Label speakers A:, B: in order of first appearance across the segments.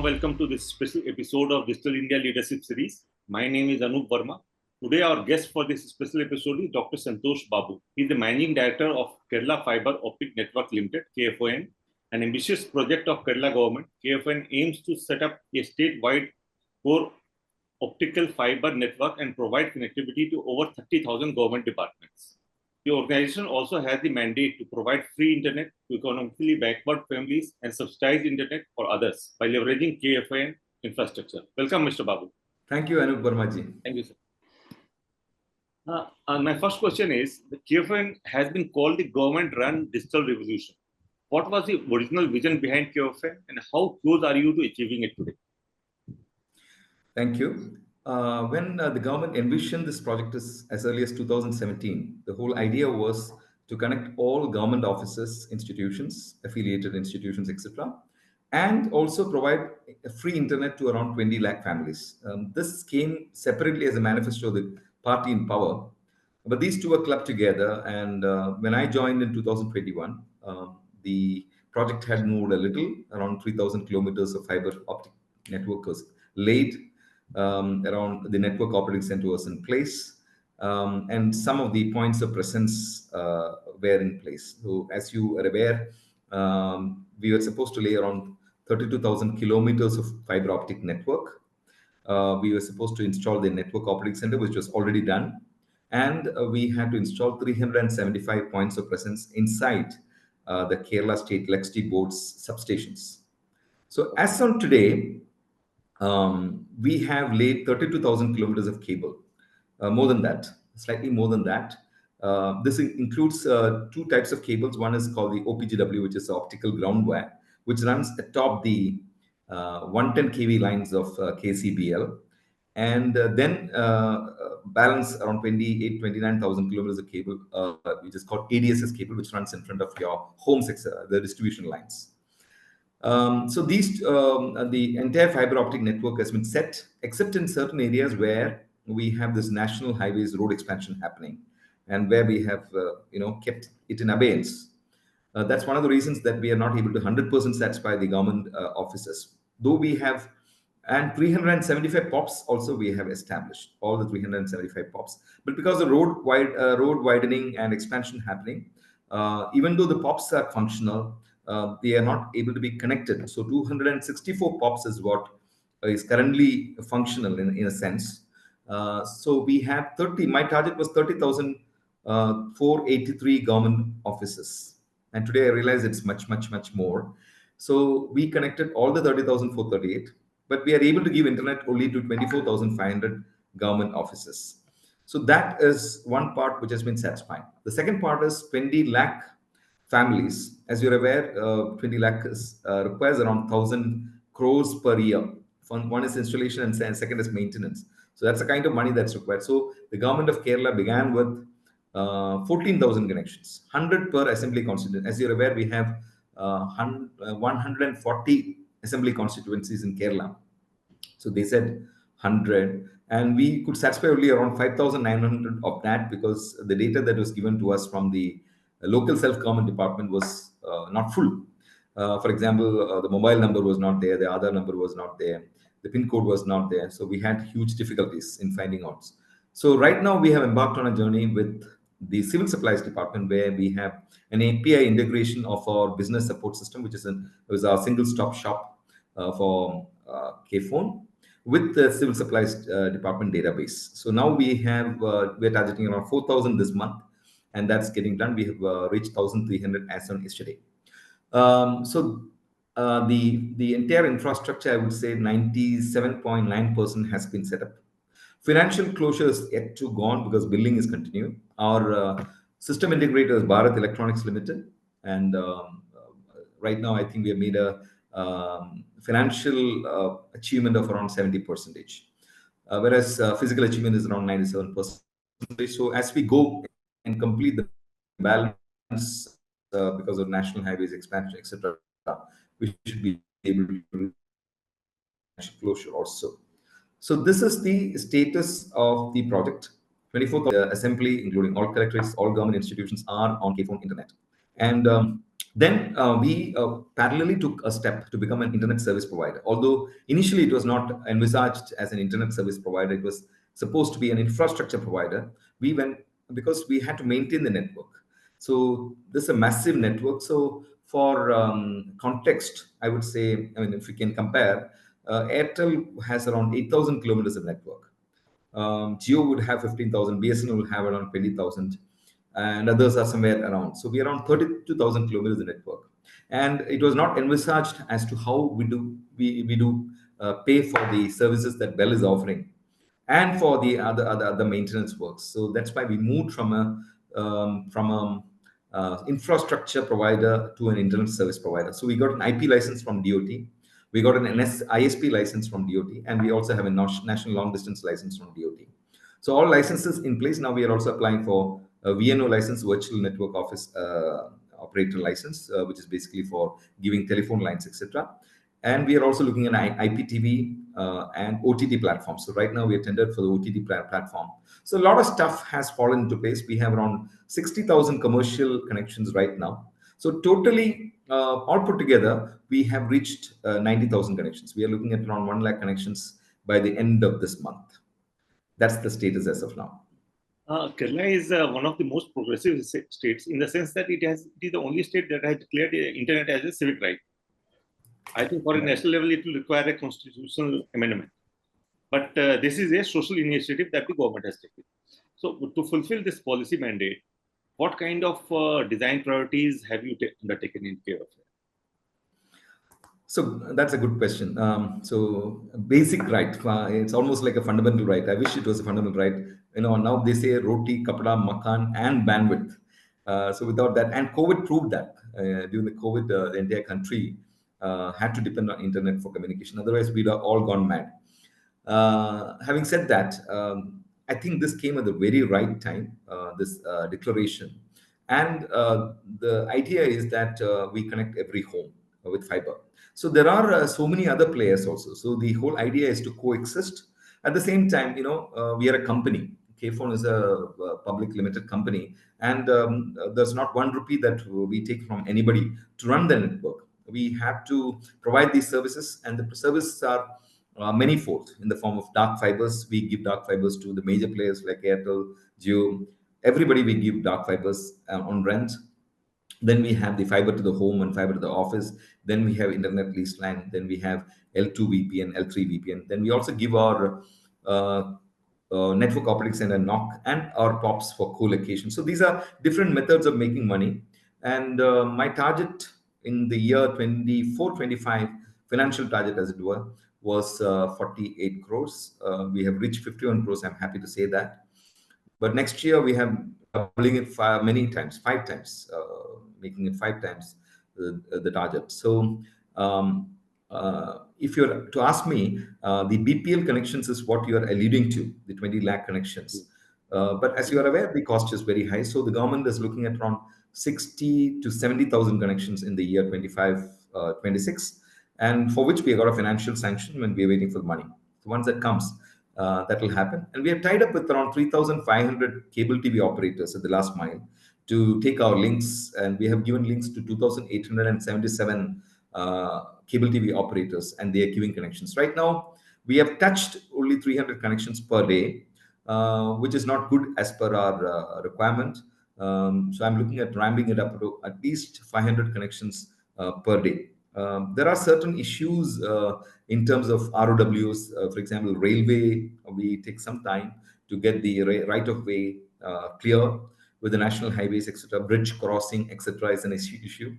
A: warm welcome to this special episode of Digital India Leadership Series. My name is Anoop Verma. Today, our guest for this special episode is Dr. Santhosh Babu. He is the Managing Director of Kerala Fibre Optic Network Limited, KFON, an ambitious project of Kerala government. KFON aims to set up a statewide core optical fiber network and provide connectivity to over 30,000 government departments. The organization also has the mandate to provide free internet to economically backward families and subsidized internet for others by leveraging KFON infrastructure. Welcome, Mr. Babu.
B: Thank you, Anoop Verma ji.
A: Thank you, sir. My first question is, the KFON has been called the government-run digital revolution. What was the original vision behind KFON and how close are you to achieving it today?
B: Thank you. When the government envisioned this project as early as 2017, the whole idea was to connect all government offices, institutions, affiliated institutions, etc., and also provide a free internet to around 20 lakh families. This came separately as a manifesto of the party in power, but these two were clubbed together. And when I joined in 2021, the project had moved a little, around 3,000 kilometers of fiber optic network was laid. Around the network operating center was in place, and some of the points of presence were in place. So, as you are aware, we were supposed to lay around 32,000 kilometers of fiber optic network. We were supposed to install the network operating center, which was already done, and we had to install 375 points of presence inside the Kerala State Electricity Board's substations. So, as on today, we have laid 32,000 kilometers of cable, more than that, slightly more than that. This includes two types of cables. One is called the OPGW, which is optical ground wire, which runs atop the 110 kV lines of KCBL, and then balance around 29,000 kilometers of cable, which is called ADSS cable, which runs in front of your home sector, the distribution lines. So the entire fiber optic network has been set, except in certain areas where we have this national highways road expansion happening, and where we have kept it in abeyance. That's one of the reasons that we are not able to 100% satisfy the government offices. Though we have, and 375 POPs also we have established, all the 375 POPs. But because the road widening and expansion happening, even though the POPs are functional, they are not able to be connected. So 264 POPs is what is currently functional in a sense. So we have 30, my target was 30,483 government offices. And today I realize it's much, much, much more. So we connected all the 30,438, but we are able to give internet only to 24,500 government offices. So that is one part which has been satisfied. The second part is 20 lakh families. As you're aware, 20 lakh requires around 1,000 crores per year. One is installation and second is maintenance. So that's the kind of money that's required. So the government of Kerala began with 14,000 connections, 100 per assembly constituency. As you're aware, we have 140 assembly constituencies in Kerala. So they said 100, and we could satisfy only around 5,900 of that, because the data that was given to us from the local self-government department was not full. For example, the mobile number was not there, the Aadhaar number was not there, the PIN code was not there. So we had huge difficulties in finding out. So right now we have embarked on a journey with the Civil Supplies Department, where we have an API integration of our business support system, which is our single-stop shop for KFON, with the Civil Supplies Department database. So now we're targeting around 4,000 this month, and that's getting done. We have reached 1,300 as on yesterday. So the entire infrastructure, I would say 97.9% has been set up. Financial closure is yet to gone because billing is continuing. Our system integrator is Bharat Electronics Limited, and right now I think we have made a financial achievement of around 70%, whereas physical achievement is around 97%. So as we go and complete the balance because of national highways expansion, etc., we should be able to do closure also. So this is the status of the project. 24,000 assembly, including all collectorates, all government institutions, are on KFON internet. And Then we parallelly took a step to become an internet service provider. Although initially it was not envisaged as an internet service provider, it was supposed to be an infrastructure provider. We went because we had to maintain the network. So this is a massive network. So for context, I would say, I mean, if we can compare, Airtel has around 8,000 kilometers of network. Geo would have 15,000, BSNL will have around 20,000, and others are somewhere around. So we are around 32,000 kilometers of network. And it was not envisaged as to how we do pay for the services that Bell is offering and for the other maintenance works. So that's why we moved from a infrastructure provider to an internet service provider. So we got an IP license from DOT, we got an ISP license from DOT, and we also have a national long distance license from DOT. So all licenses in place. Now we are also applying for a VNO license, virtual network office operator license, which is basically for giving telephone lines, etc. And we are also looking at IPTV and OTT platforms. So right now we are tendered for the OTT platform. So a lot of stuff has fallen into place. We have around 60,000 commercial connections right now. So totally, all put together, we have reached 90,000 connections. We are looking at around 1 lakh connections by the end of this month. That's the status as of now.
A: Kerala is one of the most progressive states in the sense that it is the only state that has declared internet as a civic right. I think for a national level, it will require a constitutional amendment. But this is a social initiative that the government has taken. So to fulfill this policy mandate, what kind of design priorities have you undertaken in KFON?
B: So that's a good question. So basic right, it's almost like a fundamental right. I wish it was a fundamental right. Now they say roti, kapda, makan, and bandwidth. So without that, and COVID proved that during the COVID, the entire country had to depend on internet for communication. Otherwise, we'd have all gone mad. Having said that, I think this came at the very right time, this declaration. And the idea is that we connect every home with fiber. So there are so many other players also. So the whole idea is to coexist. At the same time, we are a company. KFON is a public limited company, and there's not 1 rupee that we take from anybody to run the network. We have to provide these services, and the services are manifold in the form of dark fibers. We give dark fibers to the major players like Airtel, Jio. Everybody we give dark fibers on rent. Then we have the fiber to the home and fiber to the office. Then we have internet lease line. Then we have L2 VPN, L3 VPN. Then we also give our network operating center NOC and our POPs for co-location. So these are different methods of making money. And my target in the year 24-25, financial target as it were, was 48 crores. We have reached 51 crores. I'm happy to say that. But next year we have doubling it many times, 5 times, making it 5 times the target. So if you're to ask me, the BPL connections is what you are alluding to, the 20 lakh connections. But as you are aware, the cost is very high. So the government is looking at around 60 to 70,000 connections in the year 25-26, and for which we got a financial sanction when we are waiting for the money. So once that comes, that will happen. And we have tied up with around 3,500 cable TV operators at the last mile to take our links, and we have given links to 2,877 cable TV operators, and they are giving connections. Right now, we have touched only 300 connections per day, which is not good as per our requirement. So I'm looking at ramping it up to at least 500 connections per day. There are certain issues in terms of ROWs. For example, railway, we take some time to get the right of way clear with the national highways, etc. Bridge crossing, etc. is an issue.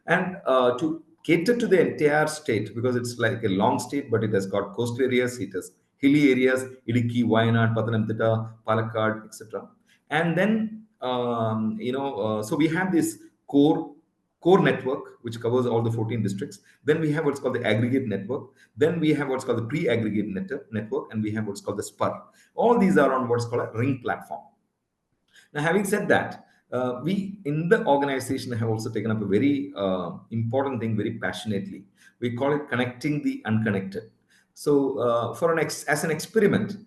B: And to cater to the entire state, because it's like a long state, but it has got coastal areas, it has hilly areas, Idukki, Wayanad, Pathanamthitta, Palakkad, etc. And then, so we have this core network which covers all the 14 districts. Then we have what's called the aggregate network. Then we have what's called the pre-aggregate network, and we have what's called the spur. All these are on what's called a ring platform. Now, having said that, we in the organization have also taken up a very important thing very passionately. We call it connecting the unconnected. So, as an experiment,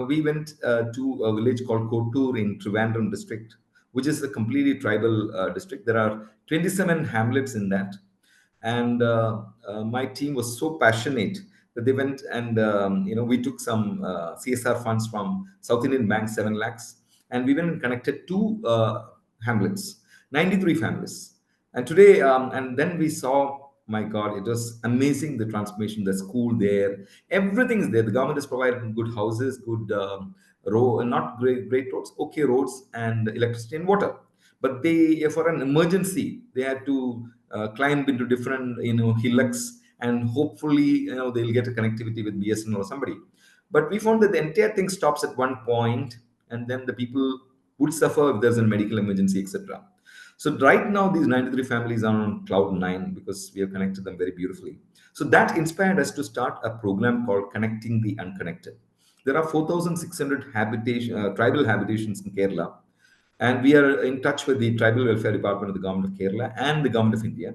B: we went to a village called Kotur in Trivandrum district, which is a completely tribal district. There are 27 hamlets in that. And my team was so passionate that they went and we took some CSR funds from South Indian Bank, 7 lakhs, and we went and connected two hamlets, 93 families. And today, and then we saw, my God, it was amazing, the transformation, the school there, everything is there. The government is providing good houses, good not great roads, okay roads, and electricity and water. But they, for an emergency, they had to climb into different hillocks, and hopefully they'll get a connectivity with BSNL or somebody. But we found that the entire thing stops at one point, and then the people would suffer if there's a medical emergency, etc. So right now, these 93 families are on cloud nine because we have connected them very beautifully. So that inspired us to start a program called Connecting the Unconnected. There are 4,600 tribal habitations in Kerala, and we are in touch with the Tribal Welfare Department of the Government of Kerala and the Government of India.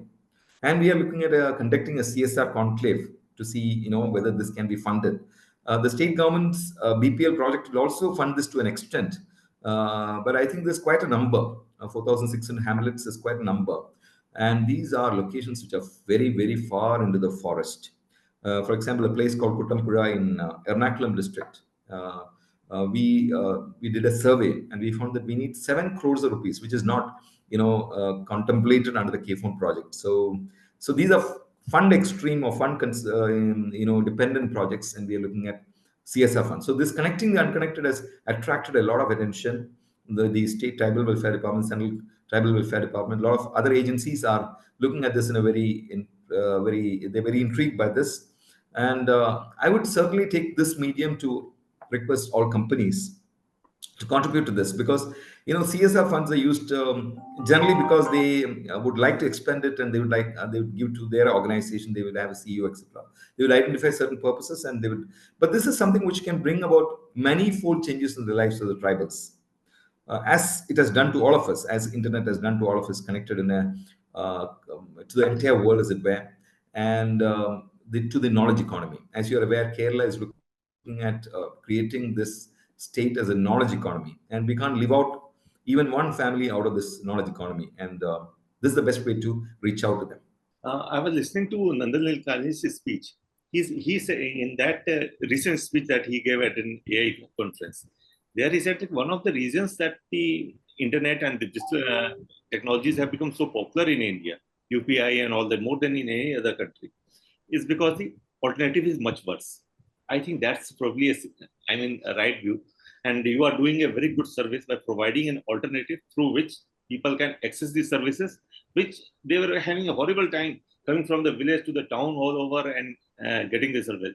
B: And we are looking at conducting a CSR conclave to see, whether this can be funded. The state government's BPL project will also fund this to an extent, but I think there's quite a number. 4,600 hamlets is quite a number, and these are locations which are very, very far into the forest. For example, a place called Kuttampura in Ernakulam district. We did a survey, and we found that we need 7 crores of rupees, which is not contemplated under the KFON project. So these are fund extreme or dependent projects, and we are looking at CSR funds. So this Connecting the Unconnected has attracted a lot of attention. The state tribal welfare department, central tribal welfare department, a lot of other agencies are looking at this in a they're very intrigued by this. And I would certainly take this medium to request all companies to contribute to this, because CSR funds are used generally because they would like to expend it, and they would give to their organization. They would have a CEO, etc. They would identify certain purposes, and they would. But this is something which can bring about manifold changes in the lives of the tribals, as it has done to all of us, as internet has done to all of us, connected in a to the entire world, as it were, and to the knowledge economy. As you are aware, Kerala is looking at creating this state as a knowledge economy, and we can't leave out even one family out of this knowledge economy. And this is the best way to reach out to them.
A: I was listening to Nandan Nilekani's speech. He's in that recent speech that he gave at an AI conference. There he said that one of the reasons that the internet and the digital technologies have become so popular in India, UPI and all that, more than in any other country, is because the alternative is much worse. I think that's probably a right view. And you are doing a very good service by providing an alternative through which people can access these services, which they were having a horrible time coming from the village to the town all over and getting the service,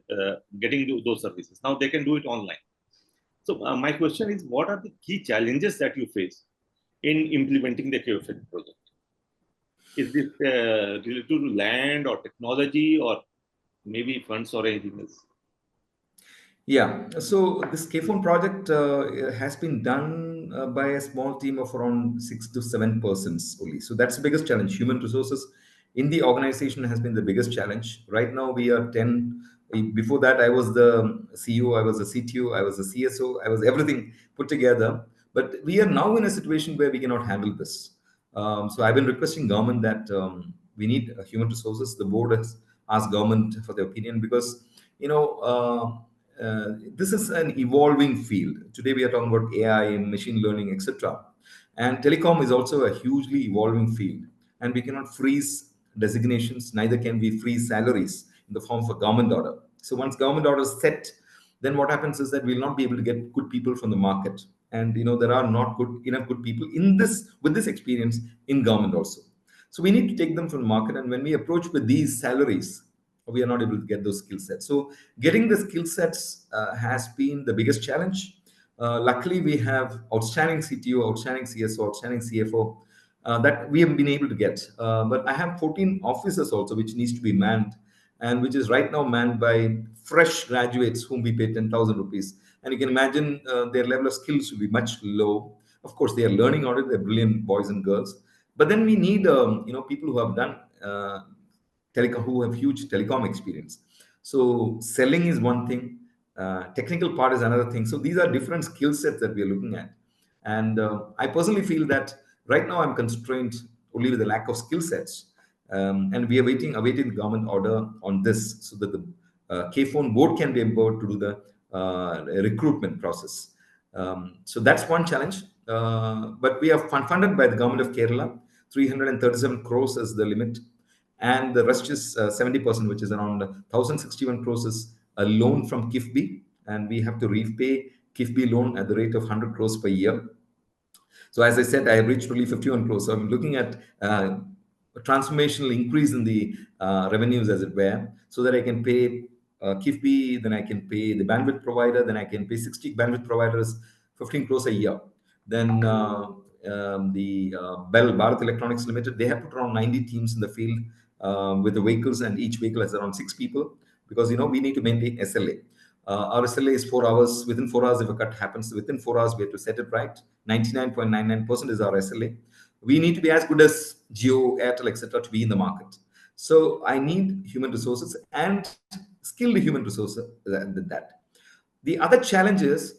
A: getting those services. Now they can do it online. So my question is, what are the key challenges that you face in implementing the KFON project? Is this related to land or technology or maybe funds or anything else?
B: Yeah, so this KFON project has been done by a small team of around 6 to 7 persons only. So that's the biggest challenge. Human resources in the organization has been the biggest challenge. Right now, we are 10. Before that, I was the CEO, I was the CTO, I was the CSO, I was everything put together. But we are now in a situation where we cannot handle this. So I've been requesting government that we need human resources. The board has asked government for their opinion, because this is an evolving field. Today we are talking about AI, machine learning, etc. And telecom is also a hugely evolving field. And we cannot freeze designations, neither can we freeze salaries in the form of a government order. So once government order is set, then what happens is that we'll not be able to get good people from the market. And there are not enough good people in this with this experience in government also. So we need to take them from the market. And when we approach with these salaries, we are not able to get those skill sets. So getting the skill sets has been the biggest challenge. Luckily, we have outstanding CTO, outstanding CSO, outstanding CFO that we have been able to get. But I have 14 offices also, which needs to be manned, and which is right now manned by fresh graduates whom we pay 10,000 rupees. And you can imagine their level of skills will be much low. Of course, they are learning on it. They're brilliant boys and girls. But then we need people who have done telecom, who have huge telecom experience. So selling is one thing, technical part is another thing. So these are different skill sets that we are looking at. And I personally feel that right now I'm constrained only with the lack of skill sets. And we are awaiting the government order on this so that the KFON board can be empowered to do the recruitment process. So that's one challenge. But we are funded by the government of Kerala. 337 crores is the limit, and the rest is 70%, which is around 1,061 crores is a loan from KIFB, and we have to repay KIFB loan at the rate of 100 crores per year. So as I said, I have reached only 51 crores. So I'm looking at a transformational increase in the revenues, as it were, so that I can pay KIFB, then I can pay the bandwidth provider, then I can pay 60 bandwidth providers 15 crores a year. Then the Bell Bharat Electronics Limited, they have put around 90 teams in the field with the vehicles, and each vehicle has around 6 people, because we need to maintain SLA. Our SLA is 4 hours. Within 4 hours, if a cut happens, within 4 hours, we have to set it right. 99.99% is our SLA. We need to be as good as Geo, Airtel, etc., to be in the market. So I need human resources and skilled human resources that. The other challenge is,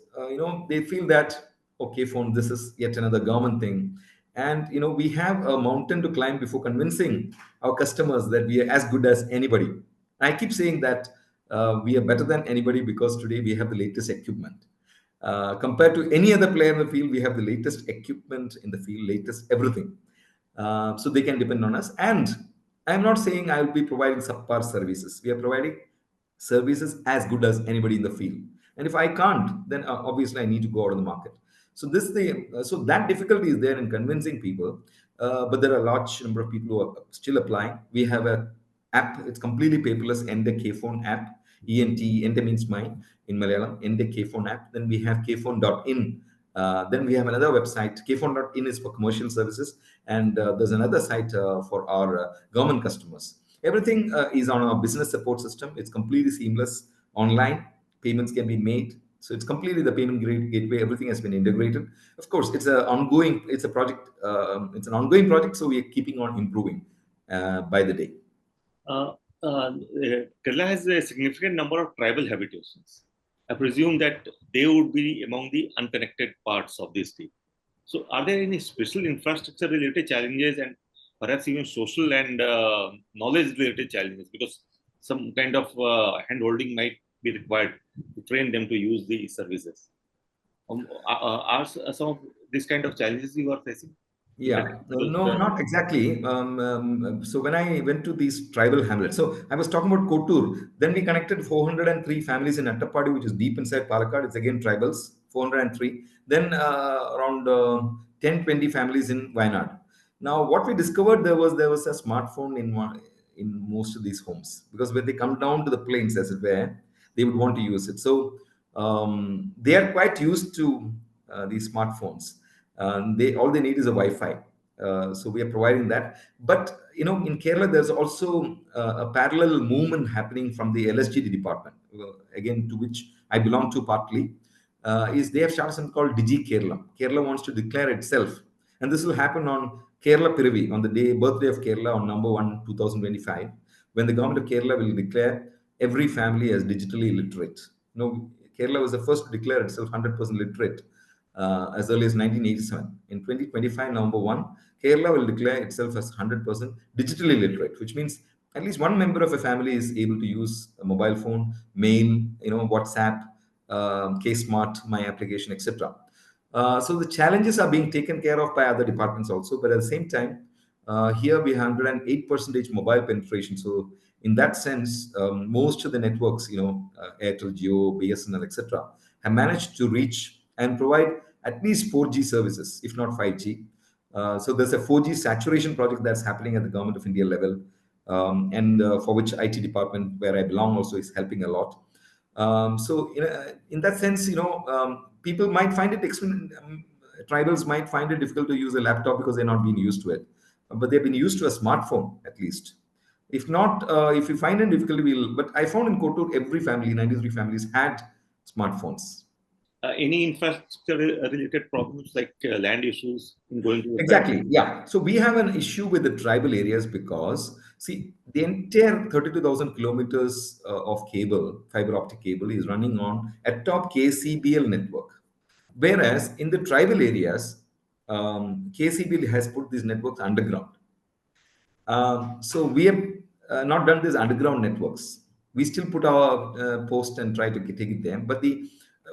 B: they feel that, okay, phone, this is yet another government thing. And, we have a mountain to climb before convincing our customers that we are as good as anybody. I keep saying that we are better than anybody because today we have the latest equipment. Compared to any other player in the field, we have the latest equipment in the field, latest everything. So they can depend on us. And I'm not saying I will be providing subpar services. We are providing services as good as anybody in the field. And if I can't, then obviously I need to go out of the market. So that difficulty is there in convincing people. But there are a large number of people who are still applying. We have a app. It's completely paperless. Ende KFON app. Ente means mine in Malayalam. Ende KFON app. Then we have kfon.in. Then we have another website. kfon.in is for commercial services, and there's another site for our government customers. Everything is on our business support system. It's completely seamless. Online payments can be made. So it's completely the payment gateway. Everything has been integrated. Of course, it's a project. It's an ongoing project. So we are keeping on improving by the day.
A: Uh, Kerala has a significant number of tribal habitations. I presume that they would be among the unconnected parts of the state. So, are there any special infrastructure related challenges and perhaps even social and knowledge related challenges? Because some kind of hand holding might be required to train them to use the services. Are some of these kind of challenges you are facing?
B: Yeah, no, not exactly. So when I went to these tribal hamlets, so I was talking about Kotur. Then we connected 403 families in Attapadi, which is deep inside Palakkad. It's again tribals, 403. Then around 10, 20 families in Wayanad. Now, what we discovered, there was a smartphone in most of these homes, because when they come down to the plains, as it were, they would want to use it. So they are quite used to these smartphones. They all they need is a Wi-Fi. So we are providing that. But in Kerala, there's also a parallel movement happening from the LSGD department, again to which I belong to partly. Is they have started something called Digi Kerala. Kerala wants to declare itself, and this will happen on Kerala Piravi, on the birthday of Kerala, on November 1, 2025, when the government of Kerala will declare every family as digitally literate. Kerala was the first to declare itself 100% literate as early as 1987. In 2025, November 1, Kerala will declare itself as 100% digitally literate, which means at least one member of a family is able to use a mobile phone, mail, WhatsApp, K-Smart, My Application, etc. So the challenges are being taken care of by other departments also, but at the same time, here we have 108% mobile penetration. So in that sense, most of the networks, Airtel, Jio, BSNL, etc., have managed to reach and provide at least 4G services, if not 5G. So there's a 4G saturation project that's happening at the Government of India level, and for which IT department, where I belong, also is helping a lot. So in that sense, people might find it tribals might find it difficult to use a laptop because they're not being used to it, but they've been used to a smartphone at least. If not, if you find it difficult, we'll. But I found in Kotur, every family, 93 families, had smartphones.
A: Any infrastructure related problems like land issues in going to the tribe?
B: Exactly. Yeah. So we have an issue with the tribal areas because, see, the entire 32,000 kilometers of cable, fiber optic cable, is running on a top KCBL network. Whereas in the tribal areas, KCB has put these networks underground. So we have not done these underground networks. We still put our post and try to take it there. But the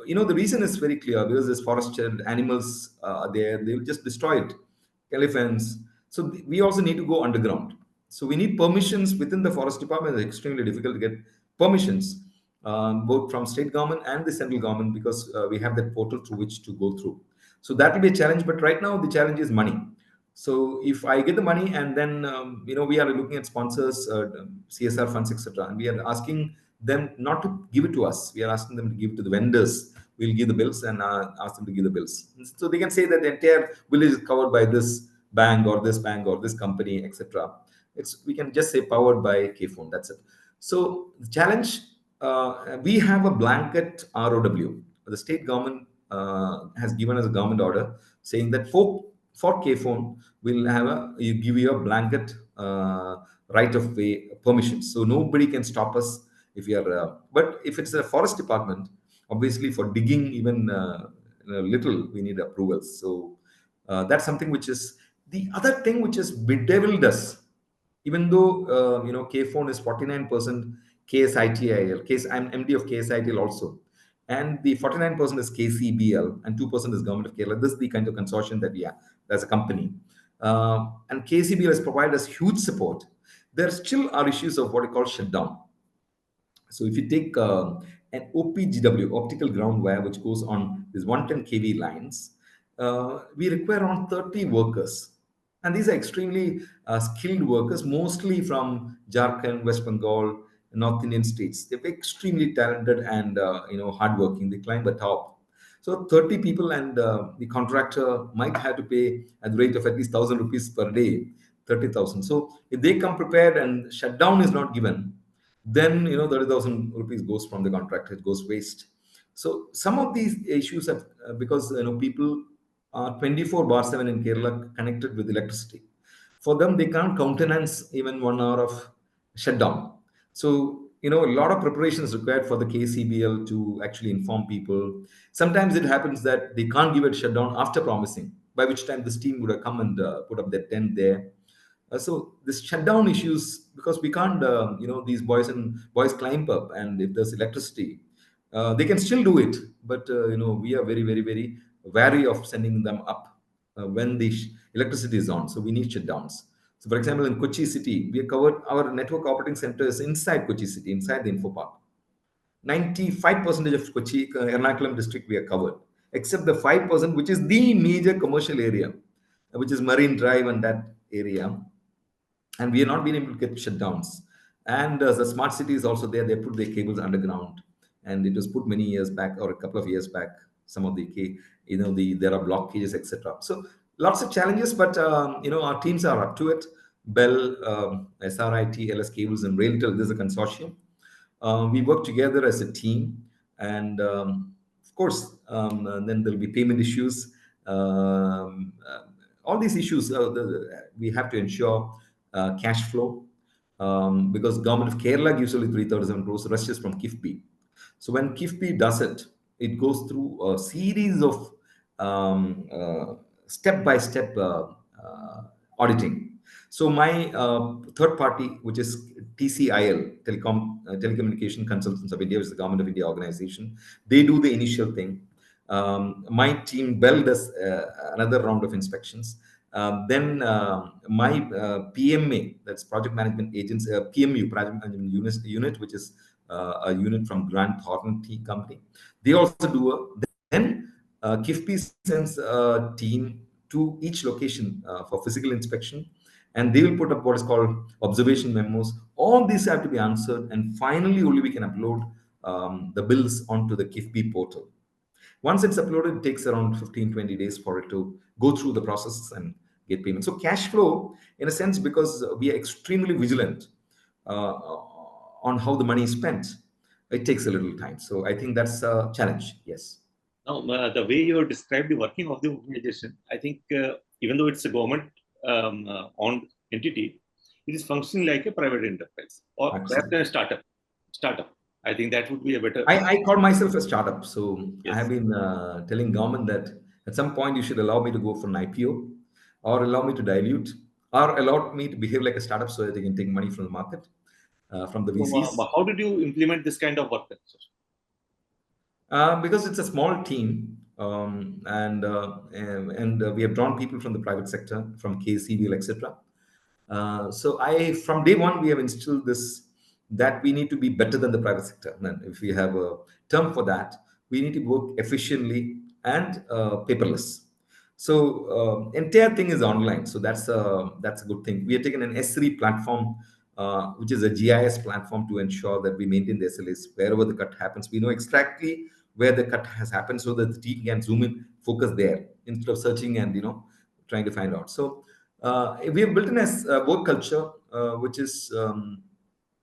B: reason is very clear, because there's forested animals there. They will just destroy it. Elephants. So we also need to go underground. So we need permissions within the forest department. It's extremely difficult to get permissions, both from state government and the central government, because we have that portal through which to go through. So that will be a challenge. But right now the challenge is money. So if I get the money, and then we are looking at sponsors, CSR funds, etc., and we are asking them not to give it to us. We are asking them to give it to the vendors. We'll give the bills and ask them to give the bills. So they can say that the entire village is covered by this bank or this company, etc. We can just say powered by KFON. That's it. So the challenge, we have a blanket ROW. The state government has given us a government order saying that for KFON, we'll have you give you a blanket right of way permissions. So nobody can stop us if you are. But if it's a forest department, obviously for digging even little, we need approvals. So that's something which is the other thing which has bedeviled us. Even though KFON is 49% KSITIL, I'm MD of KSITL also, and the 49% is KCBL and 2% is Government of Kerala. This is the kind of consortium that we have as a company. And KCBL has provided us huge support. There still are issues of what we call shutdown. So if you take an OPGW, optical ground wire, which goes on these 110 kV lines, we require around 30 workers. And these are extremely skilled workers, mostly from Jharkhand, West Bengal, North Indian states. They're extremely talented and hardworking. They climb the top. So 30 people, and the contractor might have to pay at the rate of at least 1,000 rupees per day, 30,000. So if they come prepared and shutdown is not given, then 30,000 rupees goes from the contractor, it goes waste. So some of these issues have because people are 24 bar 7 in Kerala connected with electricity. For them, they can't countenance even 1 hour of shutdown. So a lot of preparation is required for the KCBL to actually inform people. Sometimes it happens that they can't give it shutdown after promising, by which time this team would have come and put up their tent there. So this shutdown issues, because we can't, these boys climb up, and if there's electricity, they can still do it. But we are very, very, very wary of sending them up when the electricity is on. So we need shutdowns. So, for example, in Kochi city, we have covered our network operating center is inside Kochi city, inside the info park. 95% of Kochi, Ernakulam district, we are covered, except the 5%, which is the major commercial area, which is Marine Drive and that area, and we are not being able to get shutdowns. And the smart city is also there. They put their cables underground, and it was put many years back or a couple of years back. Some of there are blockages, etc. So lots of challenges, but our teams are up to it. Bell, SRIT, LS Cables, and Railtel. This is a consortium. We work together as a team, and of course, then there'll be payment issues. All these issues we have to ensure cash flow, because government of Kerala gives only 337 crores. The rest is from KIFBI. So when KIFBI does it, it goes through a series of step-by-step auditing. So my third party, which is TCIL, Telecommunication Consultants of India, which is the Government of India organization, they do the initial thing. My team, Bell, does another round of inspections. Then my PMA, that's Project Management Agency, PMU, Project Management Unit, which is a unit from Grant Thornton Tea Company. They also do then KIFBI sends a team to each location for physical inspection, and they will put up what is called observation memos. All these have to be answered, and finally only we can upload the bills onto the KIFBI portal. Once it's uploaded, it takes around 15-20 days for it to go through the process and get payment. So cash flow, in a sense, because we are extremely vigilant on how the money is spent, it takes a little time. So I think that's a challenge. Yes.
A: Now, the way you described the working of the organization, I think even though it's a government-owned entity, it is functioning like a private enterprise or perhaps a startup. I think that would be a better.
B: I call myself a startup. So I have
A: Yes.
B: been telling government that at some point you should allow me to go for an IPO, or allow me to dilute, or allow me to behave like a startup so that they can take money from the market, from the
A: So,
B: VCs.
A: how did you implement this kind of work?
B: Because it's a small team, and we have drawn people from the private sector, from KCVL, etc. So I, from day one, we have instilled this that we need to be better than the private sector. And if we have a term for that, we need to work efficiently and paperless. So entire thing is online. So that's a good thing. We have taken an S3 platform, which is a GIS platform, to ensure that we maintain the SLAs wherever the cut happens. We know exactly where the cut has happened, so that the team can zoom in, focus there instead of searching and trying to find out. So we have built in a work culture which is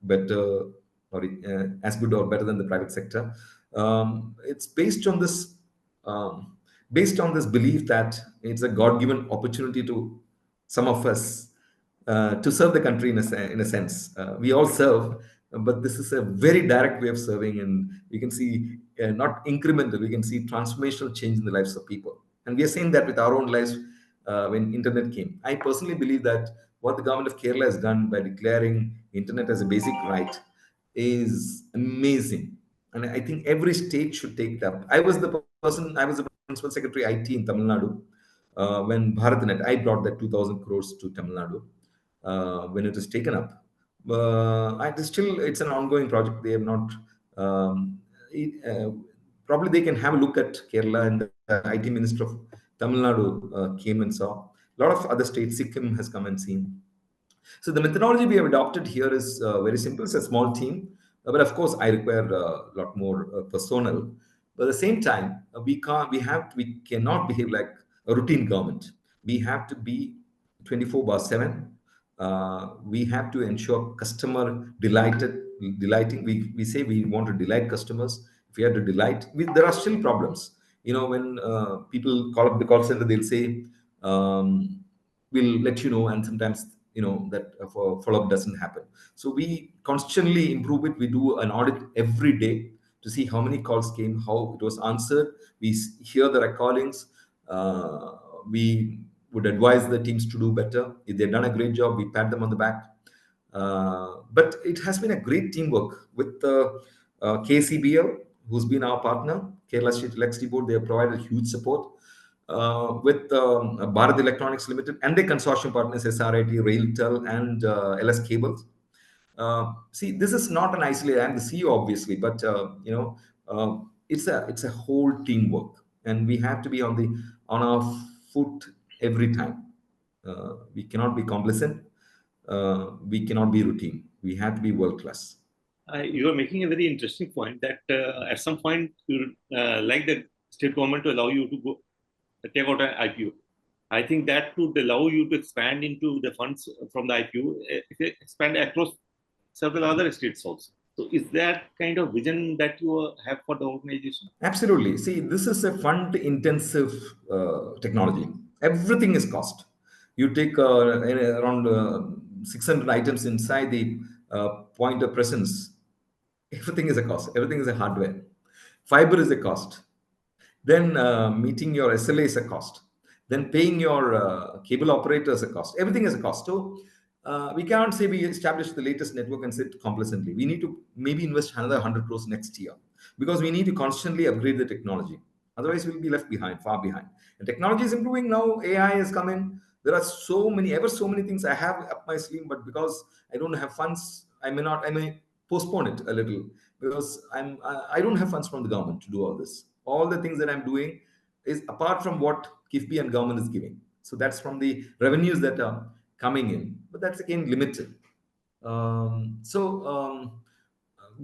B: better, or as good or better than the private sector. It's um, based on this belief that it's a God-given opportunity to some of us to serve the country in a sense. We all serve, but this is a very direct way of serving, and we can see not incremental. We can see transformational change in the lives of people, and we are seeing that with our own lives when internet came. I personally believe that what the government of Kerala has done by declaring internet as a basic right is amazing, and I think every state should take that. I was the principal secretary IT in Tamil Nadu when BharatNet. I brought that 2,000 crores to Tamil Nadu when it was taken up. It's an ongoing project. They have not. It, Probably they can have a look at Kerala, and the IT minister of Tamil Nadu came and saw. A lot of other states, Sikkim has come and seen. So the methodology we have adopted here is very simple. It's a small team, but of course I require a lot more personnel. But at the same time, we cannot behave like a routine government. We have to be 24/7. We have to ensure delighting. We say we want to delight customers. If we have to delight, there are still problems. When people call up the call center, they'll say, we'll let you know, and sometimes that follow-up doesn't happen. So we constantly improve it. We do an audit every day to see how many calls came, how it was answered. We hear the recordings. We would advise the teams to do better. If they've done a great job, we pat them on the back. But it has been a great teamwork with the KCBL, who's been our partner, Kerala State Electricity Board. They have provided huge support with Bharat Electronics Limited and their consortium partners, SRIT, Railtel, and LS Cables. See, this is not an isolated. I'm the CEO, obviously, but it's a whole teamwork, and we have to be on our foot every time. We cannot be complacent. We cannot be routine. We have to be world class.
A: You are making a very interesting point that at some point you like the state government to allow you to go take out an IPO. I think that would allow you to expand into the funds from the IPO, expand across several other states also. So, is that kind of vision that you have for the organization?
B: Absolutely. See, this is a fund intensive technology. Everything is cost. You take around 600 items inside the point of presence. Everything is a cost. Everything is a hardware. Fiber is a cost. Then meeting your SLA is a cost. Then paying your cable operator is a cost. Everything is a cost. So we cannot say we establish the latest network and sit complacently. We need to maybe invest another 100 crores next year, because we need to constantly upgrade the technology. Otherwise, we'll be left behind, far behind. And technology is improving now. AI has come in. There are so many things I have up my sleeve, but because I don't have funds, I may postpone it a little, because I don't have funds from the government to do all this. All the things that I'm doing is apart from what KIFBI and government is giving. So that's from the revenues that are coming in, but that's again limited. So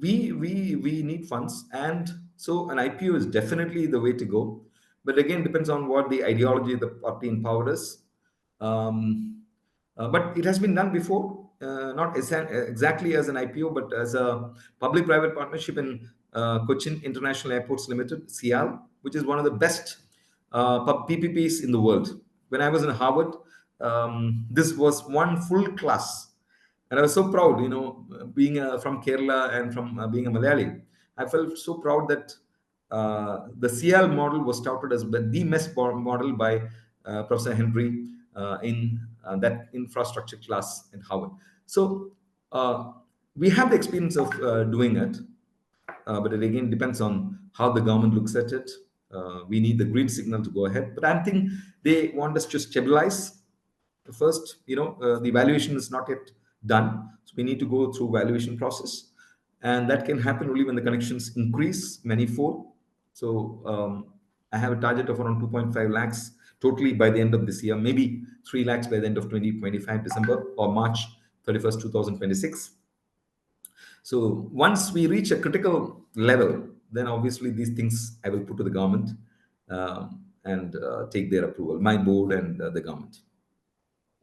B: we need funds, and so an IPO is definitely the way to go. But again, depends on what the ideology of the party in power is. Um, but it has been done before, not exactly as an IPO, but as a public-private partnership in Cochin International Airports Limited, CIAL, which is one of the best PPPs in the world. When I was in Harvard, this was one full class And I was so proud, being from Kerala and from being a Malayali. I felt so proud that the CL model was touted as the best model by Professor Henry in that infrastructure class in Harvard. So uh, we have the experience of doing it, but it again depends on how the government looks at it. We need the green signal to go ahead, but I think they want us to stabilize first. The valuation is not yet done, so we need to go through valuation process, and that can happen only when the connections increase manifold. So I have a target of around 2.5 lakhs totally by the end of this year, maybe 3 lakhs by the end of 2025 December or March 31st 2026. So once we reach a critical level, then obviously these things I will put to the government, and take their approval, my board and the government.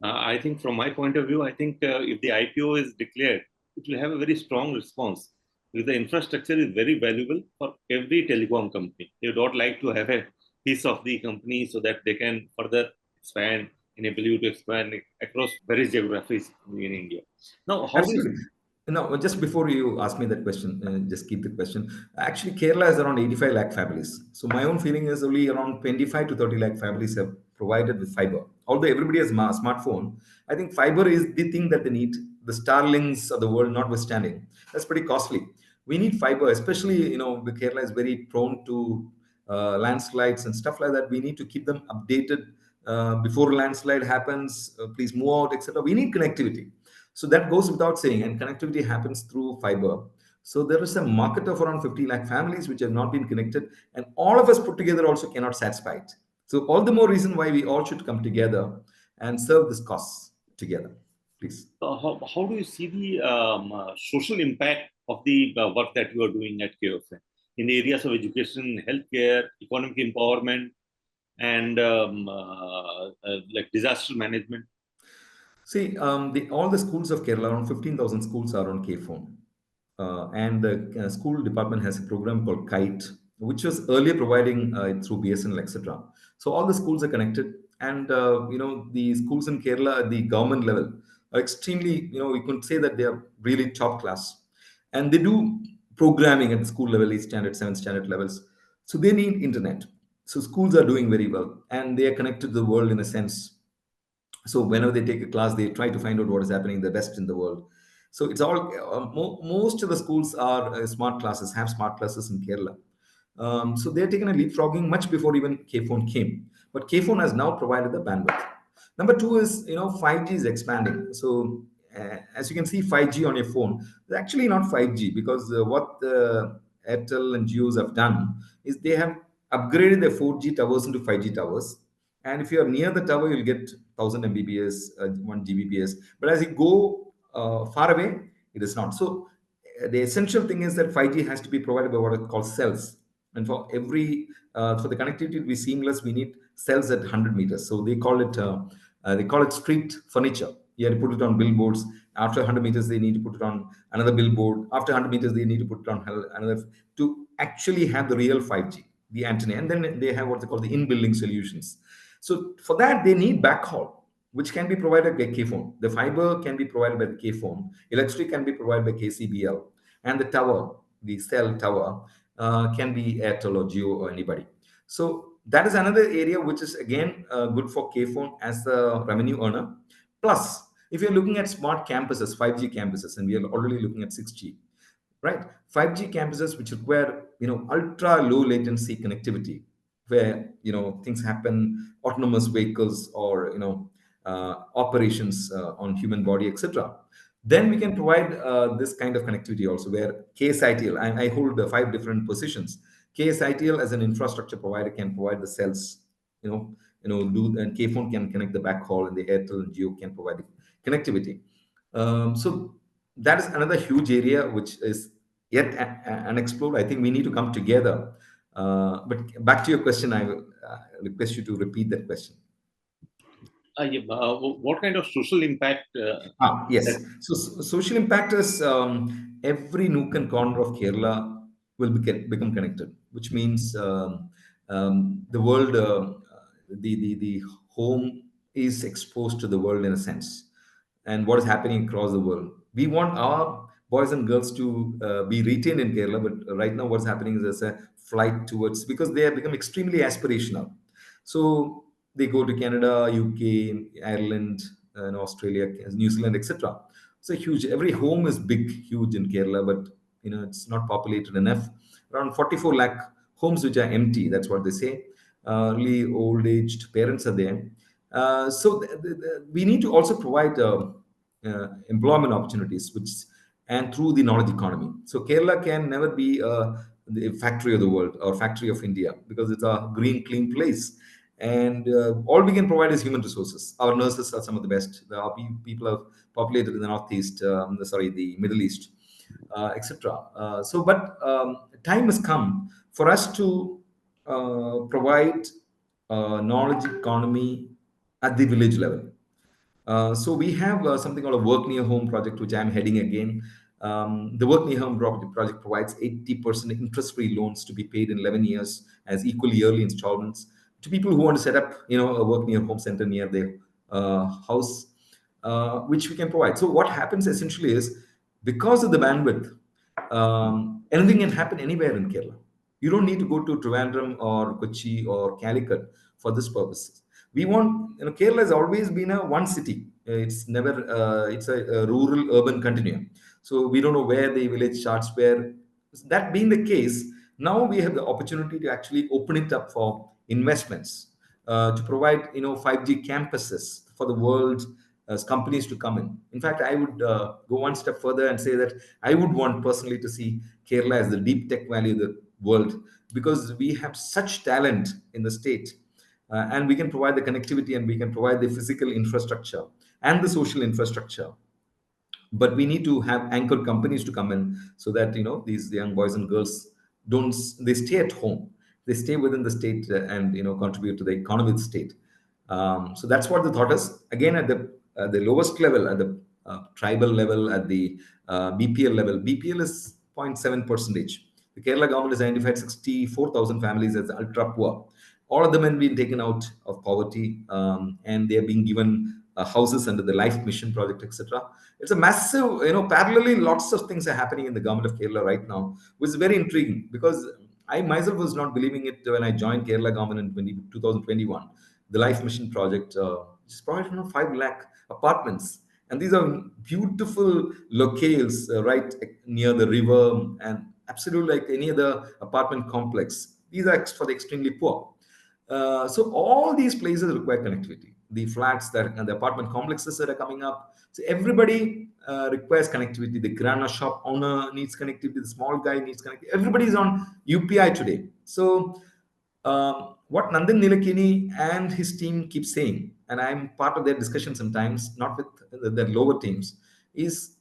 A: I think from my point of view, I think if the IPO is declared, it will have a very strong response because the infrastructure is very valuable for every telecom company. They would not like to have a piece of the company so that they can further expand, enable you to expand across various geographies in India. Now, how do you
B: Absolutely. No, just before you ask me that question, just keep the question. Actually, Kerala has around 85 lakh families. So my own feeling is only around 25 to 30 lakh families have provided with fiber. Although everybody has a smartphone, I think fiber is the thing that they need. The Starlings of the world notwithstanding, that's pretty costly. We need fiber, especially, the Kerala is very prone to landslides and stuff like that. We need to keep them updated before landslide happens. Please move out, etc. We need connectivity. So that goes without saying, and connectivity happens through fiber. So there is a market of around 50 lakh families which have not been connected, and all of us put together also cannot satisfy it. So all the more reason why we all should come together and serve this cause together. Please.
A: how do you see the social impact of the work that you are doing at KFON in the areas of education, healthcare, economic empowerment, and like disaster management?
B: See, all the schools of Kerala, around 15,000 schools are on KFON. And the school department has a program called KITE, which was earlier providing through BSNL, etc. So all the schools are connected. And, the schools in Kerala at the government level are extremely, we could say that they are really top class. And they do programming at the school level, 8th standard, 7th standard levels. So they need internet. So schools are doing very well, and they are connected to the world in a sense. So whenever they take a class, they try to find out what is happening the best in the world. So it's all most of the schools are smart classes, have smart classes in Kerala. So they're taking a leapfrogging much before even KFON came, but KFON has now provided the bandwidth. Number two is, 5G is expanding. So as you can see, 5G on your phone is actually not 5G, because what Airtel and Jio's have done is they have upgraded their 4G towers into 5G towers. And if you are near the tower, you'll get 1000 Mbps, 1 Gbps. But as you go far away, it is not. So the essential thing is that 5G has to be provided by what are called cells. And for the connectivity to be seamless, we need cells at 100 meters. So they call it street furniture. You have to put it on billboards. After 100 meters, they need to put it on another billboard. After 100 meters, they need to put it on another, to actually have the real 5G, the antenna. And then they have what they call the in-building solutions. So for that, they need backhaul, which can be provided by KFON. The fiber can be provided by the KFON. Electricity can be provided by KCBL. And the tower, the cell tower, can be Airtel or Jio or anybody. So that is another area which is again good for KFON as a revenue earner. Plus, if you're looking at smart campuses, 5G campuses, and we are already looking at 6G, right? 5G campuses which require, ultra low latency connectivity, where, things happen, autonomous vehicles, or, operations on human body, etc. Then we can provide this kind of connectivity also, where KSITL, I hold five different positions. KSITL as an infrastructure provider can provide the cells, do, and KFON can connect the backhaul, and the Airtel and Geo can provide the connectivity. So that is another huge area which is yet unexplored. I think we need to come together. But back to your question, I will request you to repeat that question.
A: Yeah, what kind of social impact
B: Yes.
A: that
B: So social impact is, every nook and corner of Kerala will become connected, which means the world, the home is exposed to the world in a sense, and what is happening across the world. We want our boys and girls to be retained in Kerala, but right now what's happening is there's a flight towards, because they have become extremely aspirational. So they go to Canada, UK, Ireland, and Australia, New Zealand, etc. So huge. Every home is big, huge in Kerala, but it's not populated enough. Around 44 lakh homes which are empty. That's what they say. Early old aged parents are there. We need to also provide employment opportunities, which and through the knowledge economy. So Kerala can never be the factory of the world or factory of India, because it's a green, clean place. And all we can provide is human resources. Our nurses are some of the best. Our people are populated in the Northeast, the Middle East, etc. But time has come for us to provide knowledge economy at the village level. So we have something called a work near home project, which I'm heading again. The work near home project provides 80% interest-free loans to be paid in 11 years as equal yearly installments to people who want to set up, a work near home center near their house, which we can provide. So what happens essentially is, because of the bandwidth, anything can happen anywhere in Kerala. You don't need to go to Trivandrum or Kochi or Calicut for this purpose. We want, Kerala has always been a one city. It's never, it's a rural urban continuum. So we don't know where the village starts, where. That being the case, now we have the opportunity to actually open it up for investments, to provide, 5G campuses for the world as companies to come in. In fact, I would go one step further and say that I would want personally to see Kerala as the deep tech valley of the world, because we have such talent in the state, and we can provide the connectivity, and we can provide the physical infrastructure and the social infrastructure. But we need to have anchor companies to come in, so that these young boys and girls don't they stay at home, they stay within the state, and contribute to the economy of the state. So that's what the thought is. Again, at the lowest level, at the tribal level, at the BPL level, BPL is 0.7 percentage. The Kerala government has identified 64,000 families as ultra poor. All of them have been taken out of poverty, and they are being given houses under the Life Mission project, etc. It's a massive, parallelly, lots of things are happening in the government of Kerala right now, which is very intriguing, because I myself was not believing it when I joined Kerala government in 2021. The Life Mission project just provided 5 lakh apartments. And these are beautiful locales, right near the river, and absolutely like any other apartment complex. These are for the extremely poor. So all these places require connectivity. The flats that and the apartment complexes that are coming up. So everybody requires connectivity. The kirana shop owner needs connectivity. The small guy needs connectivity. Everybody is on UPI today. So what Nandan Nilekini and his team keep saying, and I'm part of their discussion sometimes, not with the lower teams, is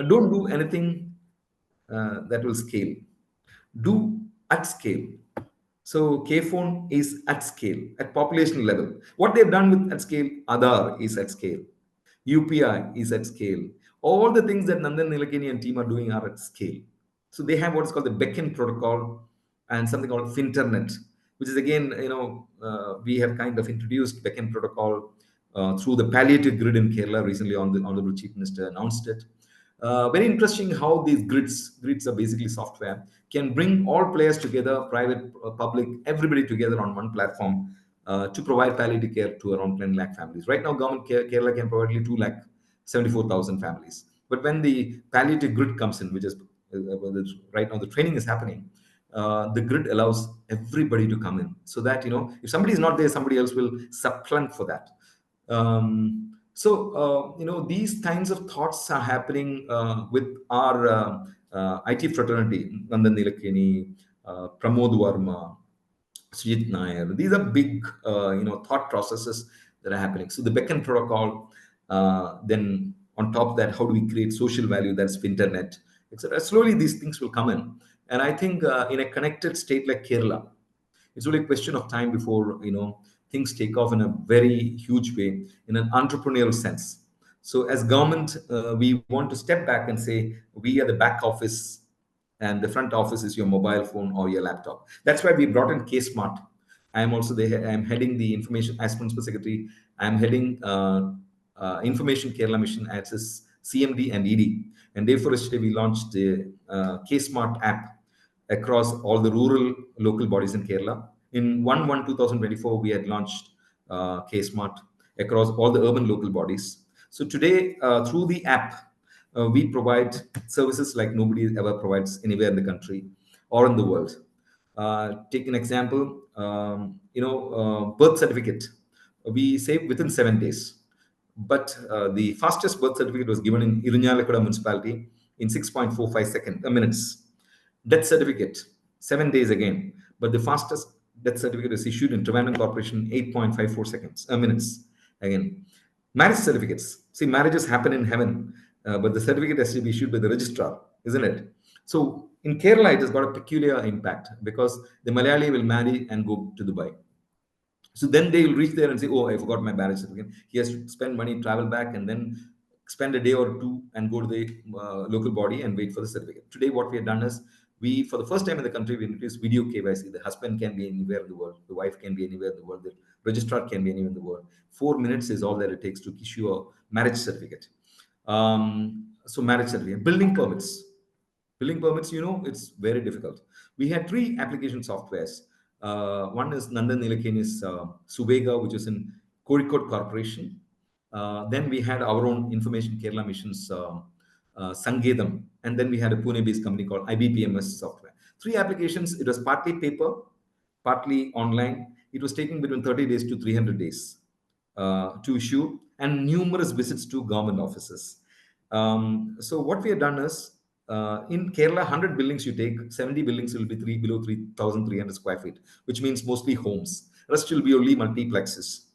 B: don't do anything that will scale. Do at scale. So KFON is at scale, at population level. What they've done with at scale, Aadhaar is at scale, UPI is at scale. All the things that Nandan Nilekini and team are doing are at scale. So they have what's called the beckon protocol and something called Finternet, which is again, we have kind of introduced beckon protocol through the palliative grid in Kerala. Recently, on the Honorable Chief Minister announced it. Very interesting how these grids are basically software, can bring all players together, private, public, everybody together on one platform, to provide palliative care to around 10 lakh families. Right now, government Kerala can provide only 2 lakh 74,000 families. But when the palliative grid comes in, which is right now the training is happening, the grid allows everybody to come in, so that if somebody is not there, somebody else will supplant for that. These kinds of thoughts are happening with our IT fraternity, Nandan Nilekini, Pramod Verma, Sujit Nair. These are big, thought processes that are happening. So the beckon protocol, then on top of that, how do we create social value? That's internet, etc. Slowly, these things will come in, and I think in a connected state like Kerala, it's only a question of time before things take off in a very huge way in an entrepreneurial sense. So as government, we want to step back and say we are the back office, and the front office is your mobile phone or your laptop. That's why we brought in K-Smart. I am also there. I am heading the information as principal secretary. I am heading information Kerala mission as its CMD, and ED. And day for yesterday, we launched the K-Smart app across all the rural local bodies in Kerala. In 1/1/2024, we had launched K-Smart across all the urban local bodies. So today, through the app, we provide services like nobody ever provides anywhere in the country or in the world. Take an example, birth certificate. We save within 7 days. But the fastest birth certificate was given in Irinjalakuda municipality in 6.45 minutes. Death certificate, 7 days again. But the fastest death certificate is issued in Trivandrum Corporation, 8.54 minutes again. Marriage certificates. See, marriages happen in heaven, but the certificate has to be issued by the registrar, isn't it? So in Kerala, it has got a peculiar impact because the Malayali will marry and go to Dubai. So then they will reach there and say, "Oh, I forgot my marriage certificate." He has to spend money, travel back, and then spend a day or two and go to the local body and wait for the certificate. Today, what we have done is we, for the first time in the country, we introduced video KYC. The husband can be anywhere in the world, the wife can be anywhere in the world, the registrar can be anywhere in the world. 4 minutes is all that it takes to issue a marriage certificate. So marriage certificate, building permits. Building permits, it's very difficult. We had three application softwares. One is Nandan Nilekani's Subega, which is in Kozhikode Corporation. Then we had our own Information Kerala Mission's Sangedam. And then we had a Pune-based company called IBPMS software. Three applications. It was partly paper, partly online. It was taking between 30 days to 300 days to issue, and numerous visits to government offices. So what we have done is, in Kerala, 100 buildings you take, 70 buildings will be below 3,300 square feet, which means mostly homes. Rest will be only multiplexes.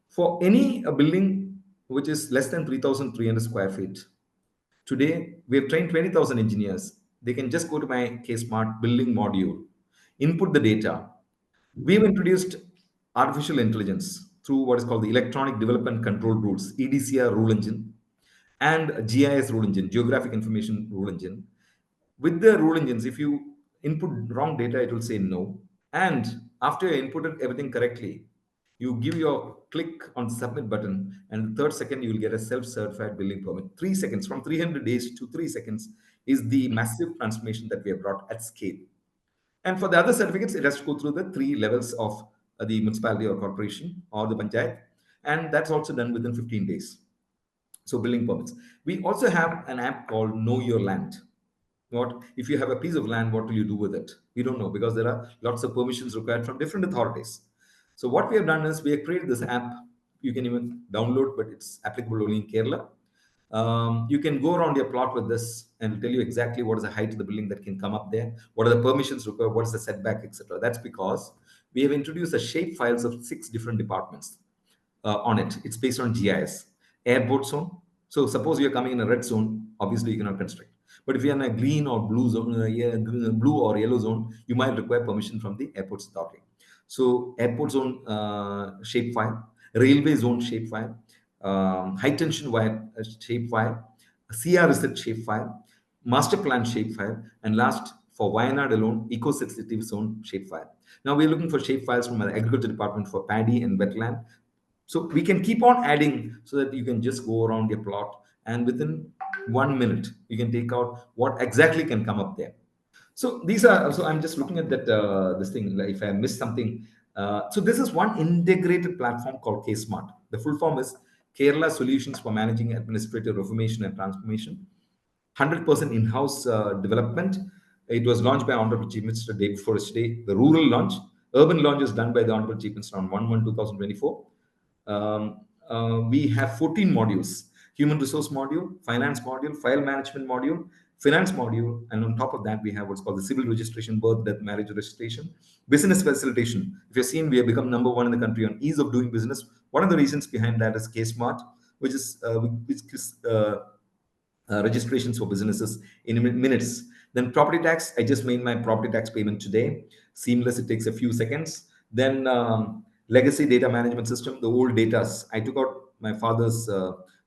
B: For any building which is less than 3,300 square feet, today we have trained 20,000 engineers. They can just go to my K-Smart building module, input the data. We've introduced artificial intelligence through what is called the Electronic Development Control Rules, EDCR rule engine, and GIS rule engine, Geographic Information Rule Engine. With the rule engines, if you input wrong data, it will say no. And after you inputted everything correctly, you give your click on submit button, and the third second you will get a self-certified building permit. 3 seconds, from 300 days to 3 seconds, is the massive transformation that we have brought at scale. And for the other certificates, it has to go through the three levels of the municipality or corporation or the panchayat, and that's also done within 15 days. So building permits. We also have an app called Know Your Land. What if you have a piece of land? What will you do with it? We don't know, because there are lots of permissions required from different authorities. So what we have done is we have created this app. You can even download, but it's applicable only in Kerala. You can go around your plot with this and tell you exactly what is the height of the building that can come up there, what are the permissions required, what is the setback, etc. That's because we have introduced the shape files of 6 different departments on it. It's based on GIS. Airport zone. So suppose you're coming in a red zone, obviously you cannot construct. But if you're in a green or blue zone, blue or yellow zone, you might require permission from the airport authority. So airport zone shapefile, railway zone shapefile, high tension wire shapefile, CRZ shapefile, master plan shapefile, and last for Wayanad alone, eco-sensitive zone shapefile. Now we're looking for shapefiles from our agriculture department for paddy and wetland. So we can keep on adding so that you can just go around your plot, and within 1 minute you can take out what exactly can come up there. So these are, so I'm just looking at that this thing, like if I missed something. So this is one integrated platform called K-Smart. The full form is Kerala Solutions for Managing Administrative Reformation and Transformation. 100% in-house development. It was launched by Honorable Chief Minister day before yesterday. The rural launch, urban launch is done by the Honorable Chief Minister on 1/1/2024. We have 14 modules: human resource module, finance module, file management module, finance module, and on top of that we have what's called the civil registration, birth, death, marriage registration, business facilitation. If you've seen, we have become number one in the country on ease of doing business. One of the reasons behind that is K-Smart, which is registrations for businesses in minutes. Then property tax, I just made my property tax payment today. Seamless, it takes a few seconds. Then legacy data management system, the old data. I took out my father's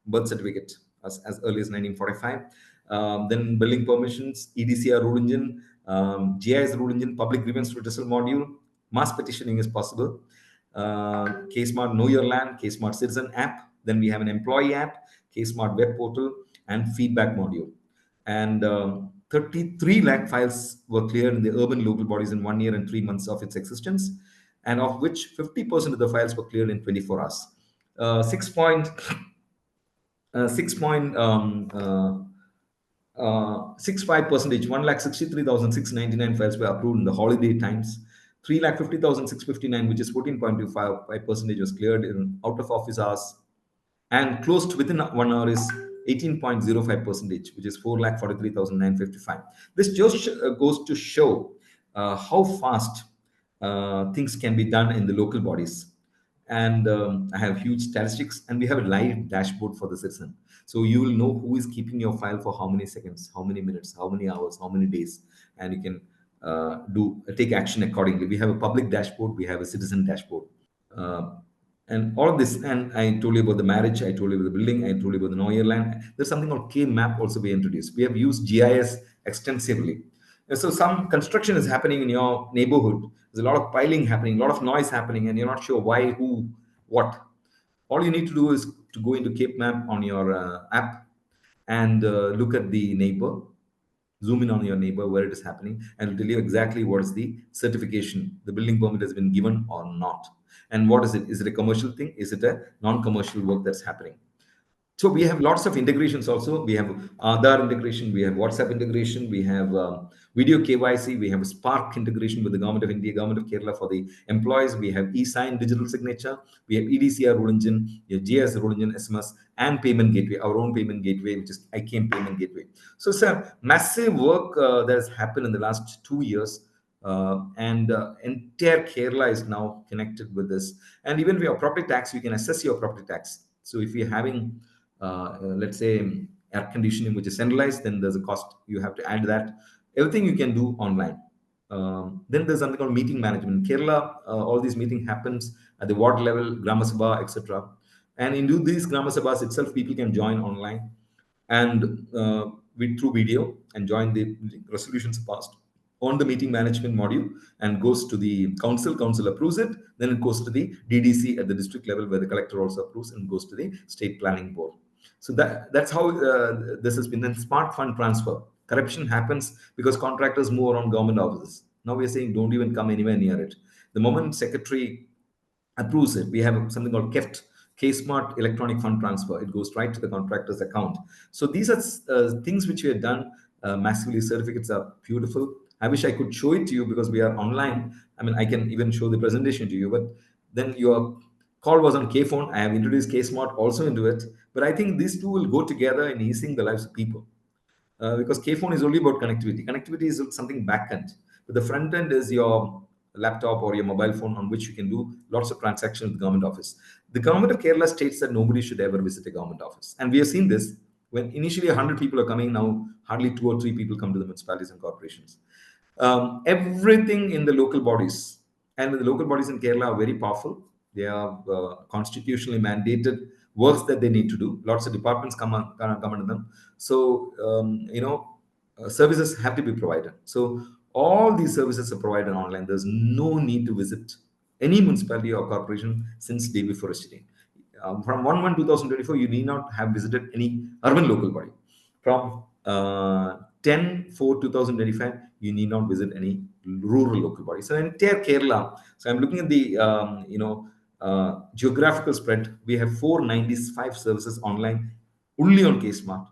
B: birth certificate as early as 1945. Then building permissions, EDCR rule engine, GIS rule engine, public grievance redressal module, mass petitioning is possible. K-Smart Know Your Land, K-Smart Citizen app. Then we have an employee app, K-Smart web portal, and feedback module. And 33 lakh files were cleared in the urban local bodies in 1 year and 3 months of its existence, and of which 50% of the files were cleared in 24 hours. 65 percentage, 1,63,699 files were approved in the holiday times. 3,50,659, which is 14.25 percentage, was cleared in out of office hours, and closed within 1 hour is 18.05 percentage, which is 4,43,955. This just goes to show how fast things can be done in the local bodies. And I have huge statistics, and we have a live dashboard for the citizen. So you will know who is keeping your file for how many seconds, how many minutes, how many hours, how many days, and you can take action accordingly. We have a public dashboard, we have a citizen dashboard. Uh, and all of this, and I told you about the marriage, I told you about the building, I told you about the Noyer land. There's something called K-map also we introduced. We have used GIS extensively. And so some construction is happening in your neighborhood. There's a lot of piling happening, a lot of noise happening, and you're not sure why, who, what. All you need to do is to go into Cape Map on your app and look at the neighbor, zoom in on your neighbor where it is happening, and it'll tell you exactly what is the certification, the building permit has been given or not, and what is it? Is it a commercial thing? Is it a non-commercial work that's happening? So we have lots of integrations also. We have Aadhaar integration, we have WhatsApp integration, we have video KYC, we have Spark integration with the Government of India, Government of Kerala for the employees. We have e-sign digital signature, we have EDCR rule engine, we have GS rule engine, SMS, and payment gateway, our own payment gateway, which is ICAM payment gateway. So it's a massive work that has happened in the last 2 years. And entire Kerala is now connected with this. And even with your property tax, you can assess your property tax. So if you're having let's say air conditioning which is centralized, then there's a cost, you have to add that. Everything you can do online. Then there's something called meeting management in Kerala. All these meeting happens at the ward level, Grama Sabha, etc. And in these Grama Sabhas itself, people can join online and through video and join the resolutions passed on the meeting management module, and goes to the council approves it, then it goes to the DDC at the district level where the collector also approves, and goes to the state planning board. So that's how this has been. Then smart fund transfer. Corruption happens because contractors move around government offices. Now we are saying don't even come anywhere near it. The moment secretary approves it, we have something called KEFT, K-Smart Electronic Fund Transfer. It goes right to the contractor's account. So these are things which we have done massively. Certificates are beautiful. I wish I could show it to you because we are online. I mean, I can even show the presentation to you, but then your call was on KFON. I have introduced K-Smart also into it. But I think these two will go together in easing the lives of people. Because KFON is only about connectivity. Connectivity is something back end, but the front end is your laptop or your mobile phone on which you can do lots of transactions with the government office. The government of Kerala states that nobody should ever visit a government office, and we have seen this. When initially 100 people are coming, now hardly 2 or 3 people come to the municipalities and corporations. Everything in the local bodies, and the local bodies in Kerala are very powerful. They are constitutionally mandated works that they need to do. Lots of departments come under them. So services have to be provided. So all these services are provided online. There's no need to visit any municipality or corporation since day before yesterday. From 1/1/2024, you need not have visited any urban local body. From 10/4/2025, you need not visit any rural local body. So entire Kerala. So I'm looking at the geographical spread. We have 495 services online only on KSmart.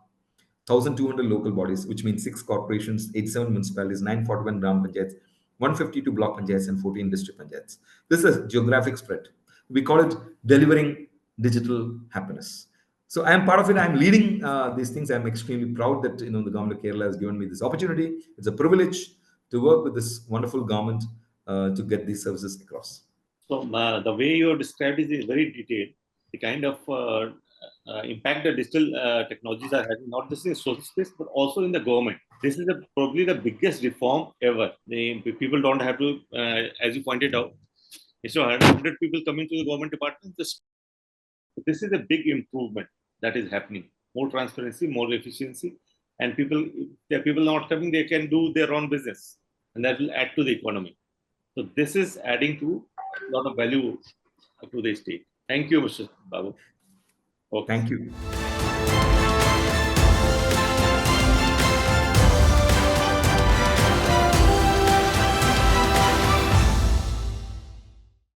B: 1,200 local bodies, which means 6 corporations, 87 municipalities, 941 gram panchayats, 152 block panchayats, and 14 district panchayats. This is geographic spread. We call it delivering digital happiness. So I am part of it. I'm leading these things. I'm extremely proud that the government of Kerala has given me this opportunity. It's a privilege to work with this wonderful government to get these services across.
A: So the way you have described is very detailed. The kind of impact that digital technologies are having, not just in social space, but also in the government. This is probably the biggest reform ever. People don't have to, as you pointed out, instead of 100 people coming to the government department, this is a big improvement that is happening. More transparency, more efficiency, and people not coming, they can do their own business, and that will add to the economy. So this is adding to a lot of value to the state. Thank you, Mr. Babu.
B: Okay. Thank you.